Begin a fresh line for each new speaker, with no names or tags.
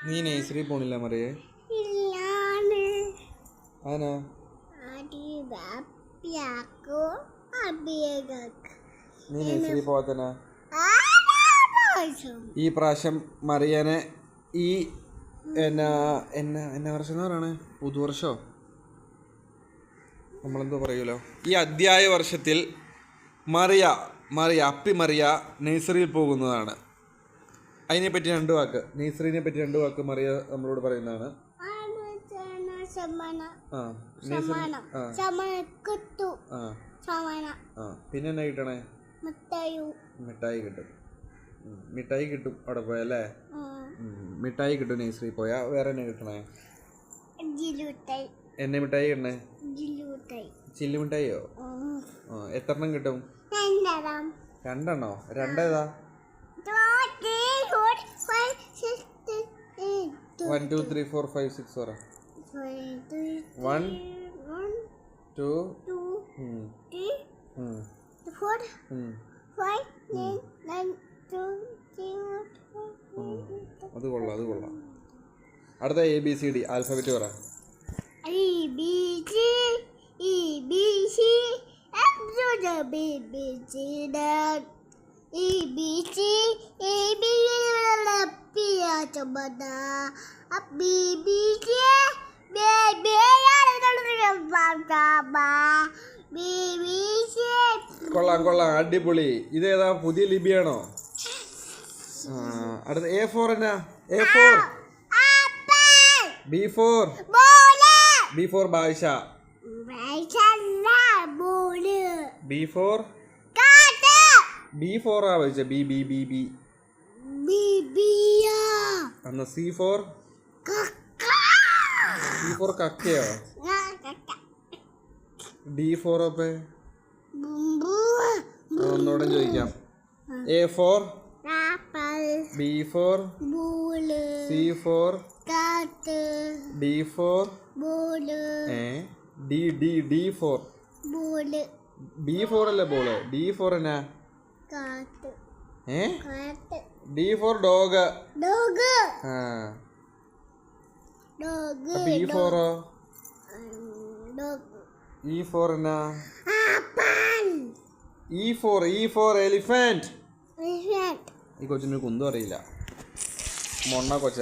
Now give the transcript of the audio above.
നീ നഴ്സറി പോണില്ല മറിയേ? ആനാ നീ നഴ്സറി പോവാത്തനാ? ഈ പ്രാവശ്യം മറിയാനെ ഈ എന്നാ വർഷം എന്ന് പറയണേ? പുതുവർഷോ നമ്മളെന്തോ പറയൂലോ. ഈ അധ്യായ വർഷത്തിൽ അപ്പി മറിയ നഴ്സറിയിൽ പോകുന്നതാണ്. അതിനെപ്പറ്റി 2 വാക്ക്, നഴ്സറിനെ പറ്റി 2 വാക്ക് മറിയ നമ്മളോട് പറയുന്നതാണ്. പിന്നെ എന്നാ കിട്ടണേ? മിഠായി കിട്ടും അവിടെ പോയല്ലേ. മിഠായി കിട്ടും നഴ്സറി പോയാ. വേറെ എന്നാ കിട്ടണേ? എന്നെ മിഠായി കിട്ടണേ? ചില്ലു മിഠായിയോ? എത്ര എണ്ണം കിട്ടും? 2 2 1 2 3 4 5 6 പറ. 1 2
4 5 9
അത് കൊള്ളാം. അടുത്ത ABCD ആൽഫബറ്റ് പറ. കൊള്ളാം, അടിപൊളി. ഇതേതാ, പുതിയ ലിപിയാണോ? അടുത്ത A4 എന്നാ? A4 B4 Baisha. B4 ആ വായിച്ച. B അന്ന് C4 കക്കയോ? D4 അപ്പേ ഒന്നോടെ ചോദിക്കാം. A4 B4 C4 D4 D4 B4 അല്ലേ ബോള്? D4 എന്നാ? D4 dog. B4 E4 എന്നാ? E4 elephant. ഈ കൊച്ചിന് കുന്തും അറിയില്ല. മൊണ്ണ കൊച്ച.